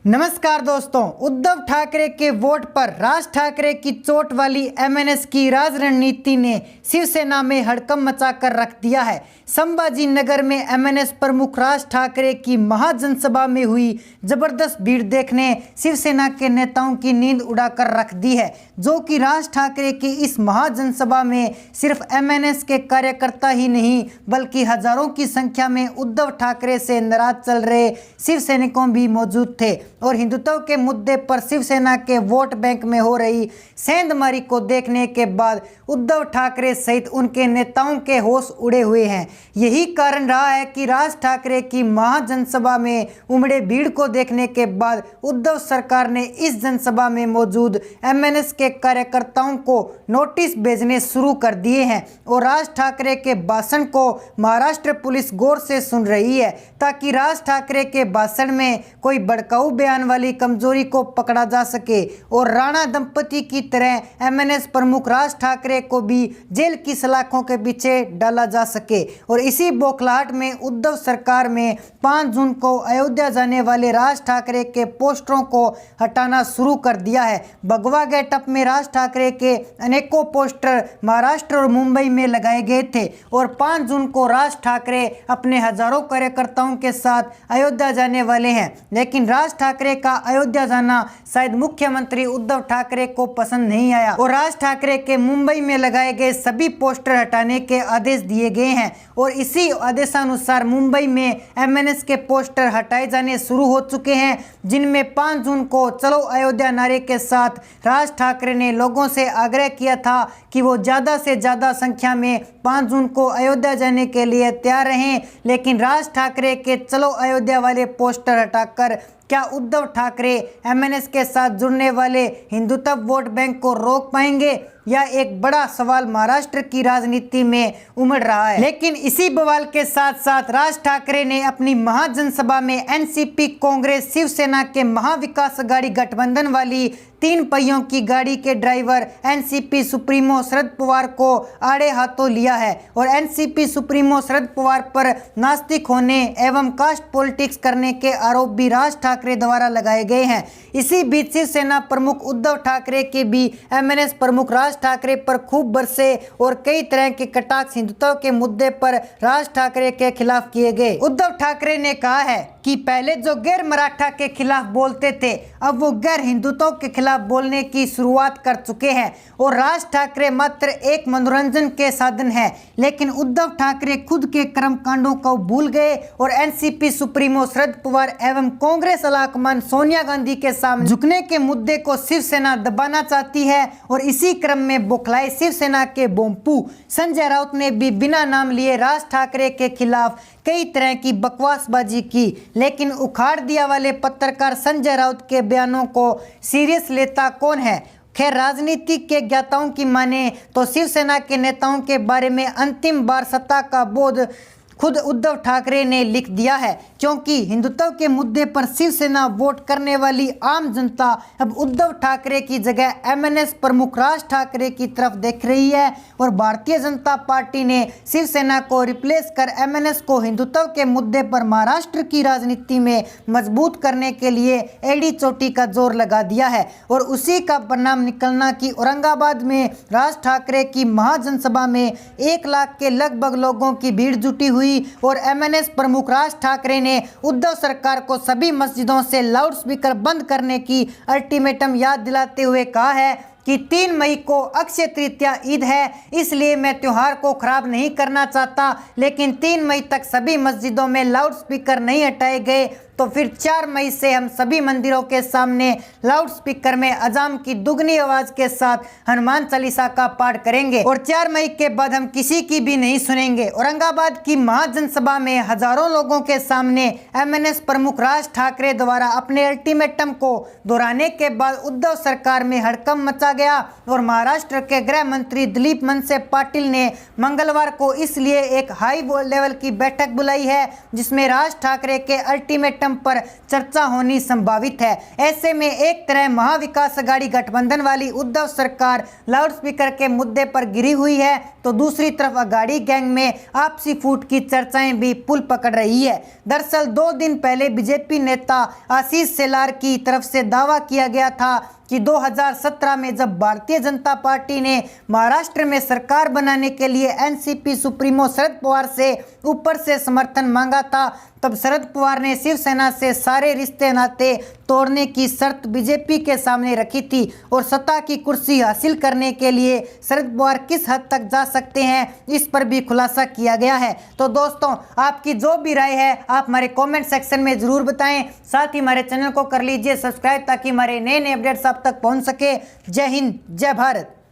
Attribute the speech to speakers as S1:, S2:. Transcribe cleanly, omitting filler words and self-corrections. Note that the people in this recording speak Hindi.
S1: नमस्कार दोस्तों, उद्धव ठाकरे के वोट पर राज ठाकरे की चोट वाली एमएनएस की राज रणनीति ने शिवसेना में हड़कंप मचाकर रख दिया है। संभाजी नगर में एमएनएस प्रमुख राज ठाकरे की महाजनसभा में हुई जबरदस्त भीड़ देखने शिवसेना के नेताओं की नींद उड़ाकर रख दी है, जो कि राज ठाकरे की इस महाजनसभा में सिर्फ एमएनएस के कार्यकर्ता ही नहीं बल्कि हजारों की संख्या में उद्धव ठाकरे से नाराज चल रहे शिवसैनिकों भी मौजूद थे। और हिंदुत्व के मुद्दे पर शिवसेना के वोट बैंक में हो रही सेंधमारी को देखने के बाद उद्धव ठाकरे सहित उनके नेताओं के होश उड़े हुए हैं। यही कारण रहा है कि राज ठाकरे की महाजनसभा में उमड़े भीड़ को देखने के बाद उद्धव सरकार ने इस जनसभा में मौजूद एमएनएस के कार्यकर्ताओं को नोटिस भेजने शुरू कर दिए हैं और राज ठाकरे के भाषण को महाराष्ट्र पुलिस गौर से सुन रही है, ताकि राज ठाकरे के भाषण में कोई भड़काऊ बयान वाली कमजोरी को पकड़ा जा सके और राणा दंपति की तरह एमएनएस प्रमुख राज ठाकरे को भी जेल की सलाखों के पीछे डाला जा सके। और इसी बौखलाहट में उद्धव सरकार में 5 जून को अयोध्या जाने वाले राज ठाकरे के पोस्टरों को हटाना शुरू कर दिया है। भगवा गेटअप में राज ठाकरे के अनेकों पोस्टर महाराष्ट्र और मुंबई में लगाए गए थे और 5 जून को राज ठाकरे अपने हजारों कार्यकर्ताओं के साथ अयोध्या जाने वाले हैं। लेकिन राज ठाकरे का अयोध्या जाना शायद मुख्यमंत्री उद्धव ठाकरे को पसंद नहीं आया और राज ठाकरे के मुंबई में लगाए गए सभी पोस्टर हटाने के आदेश दिए गए हैं और इसी आदेशानुसार मुंबई में एमएनएस के पोस्टर हटाए जाने शुरू हो चुके हैं, जिनमें 5 जून को चलो अयोध्या नारे के साथ राज ठाकरे ने लोगों से आग्रह किया था कि वो ज़्यादा से ज़्यादा संख्या में 5 जून को अयोध्या जाने के लिए तैयार रहें। लेकिन राज ठाकरे के चलो अयोध्या वाले पोस्टर हटाकर क्या उद्धव ठाकरे एमएनएस के साथ जुड़ने वाले हिंदुत्व वोट बैंक को रोक पाएंगे? यह एक बड़ा सवाल महाराष्ट्र की राजनीति में उमड़ रहा है। लेकिन इसी बवाल के साथ साथ राज ठाकरे ने अपनी महाजनसभा में एनसीपी, कांग्रेस, शिवसेना के महाविकास आघाड़ी गठबंधन वाली 3 पहियों की गाड़ी के driver NCP supremo Sharad Pawar को आड़े हाथों लिया है और एनसीपी सुप्रीमो शरद पवार पर नास्तिक होने एवं कास्ट पॉलिटिक्स करने के आरोप भी राज ठाकरे द्वारा लगाए गए हैं। इसी बीच शिवसेना प्रमुख उद्धव ठाकरे के भी एमएनएस प्रमुख राज ठाकरे पर खूब बरसे और कई तरह के कटाक्ष हिंदुत्व के मुद्दे पर राज ठाकरे के खिलाफ किए गए। उद्धव ठाकरे ने कहा है कि पहले जो गैर मराठा के खिलाफ बोलते थे, अब वो गैर हिंदुत्व के खिलाफ बोलने की शुरुआत कर चुके हैं और राज ठाकरे मात्र एक मनोरंजन के साधन है। लेकिन उद्धव ठाकरे खुद के कर्मकांडों को भूल गए और एनसीपी सुप्रीमो शरद पवार एवं कांग्रेस अलाकमान सोनिया गांधी के सामने झुकने के मुद्दे को शिवसेना दबाना चाहती है। और इसी क्रम में बौखलाए शिवसेना के बोम्पू संजय राउत ने भी बिना नाम लिए राज ठाकरे के खिलाफ कई तरह की बकवासबाजी की। लेकिन उखाड़ दिया वाले पत्रकार संजय राउत के बयानों को सीरियस लेता कौन है? खैर, राजनीति के ज्ञाताओं की माने तो शिवसेना के नेताओं के बारे में अंतिम बार सत्ता का बोध खुद उद्धव ठाकरे ने लिख दिया है, क्योंकि हिंदुत्व के मुद्दे पर शिवसेना वोट करने वाली आम जनता अब उद्धव ठाकरे की जगह एमएनएस प्रमुख राज ठाकरे की तरफ देख रही है और भारतीय जनता पार्टी ने शिवसेना को रिप्लेस कर एमएनएस को हिंदुत्व के मुद्दे पर महाराष्ट्र की राजनीति में मजबूत करने के लिए एड़ी चोटी का जोर लगा दिया है। और उसी का परिणाम निकलना कि औरंगाबाद में राज ठाकरे की महाजनसभा में 1 लाख के लगभग लोगों की भीड़ जुटी हुई और एमएनएस प्रमुख राज ठाकरे ने उद्धव सरकार को सभी मस्जिदों से लाउडस्पीकर बंद करने की अल्टीमेटम याद दिलाते हुए कहा है कि 3 मई को अक्षय तृतीया ईद है, इसलिए मैं त्योहार को खराब नहीं करना चाहता। लेकिन 3 मई तक सभी मस्जिदों में लाउडस्पीकर नहीं हटाए गए तो फिर 4 मई से हम सभी मंदिरों के सामने लाउडस्पीकर में अजान की दुगनी आवाज के साथ हनुमान चालीसा का पाठ करेंगे और 4 मई के बाद हम किसी की भी नहीं सुनेंगे। औरंगाबाद की महाजनसभा में हजारों लोगों के सामने एमएनएस प्रमुख राज ठाकरे द्वारा अपने अल्टीमेटम को दोहराने के बाद उद्धव सरकार में हड़कंप मचा गया और महाराष्ट्र के गृह मंत्री दिलीप मनसे पाटिल ने मंगलवार को इसलिए एक हाई लेवल की बैठक बुलाई है जिसमें राज ठाकरे के अल्टीमेटम पर चर्चा होनी संभावित है। ऐसे में एक तरह महाविकास अघाड़ी गठबंधन वाली उद्धव सरकार लाउडस्पीकर के मुद्दे पर गिरी हुई है तो दूसरी तरफ अघाड़ी गैंग में आपसी फूट की चर्चाएं भी पुल पकड़ रही है। दरअसल 2 दिन पहले बीजेपी नेता आशीष शेलार की तरफ से दावा किया गया था कि 2017 में जब भारतीय जनता पार्टी ने महाराष्ट्र में सरकार बनाने के लिए एनसीपी सुप्रीमो शरद पवार से ऊपर से समर्थन मांगा था, तब शरद पवार ने शिवसेना से सारे रिश्ते नाते तोड़ने की शर्त बीजेपी के सामने रखी थी और सत्ता की कुर्सी हासिल करने के लिए शरद पवार किस हद तक जा सकते हैं इस पर भी खुलासा किया गया है। तो दोस्तों, आपकी जो भी राय है आप हमारे कमेंट सेक्शन में ज़रूर बताएं। साथ ही हमारे चैनल को कर लीजिए सब्सक्राइब ताकि हमारे नए नए अपडेट्स आप तक पहुंच सके। जय हिंद, जय भारत।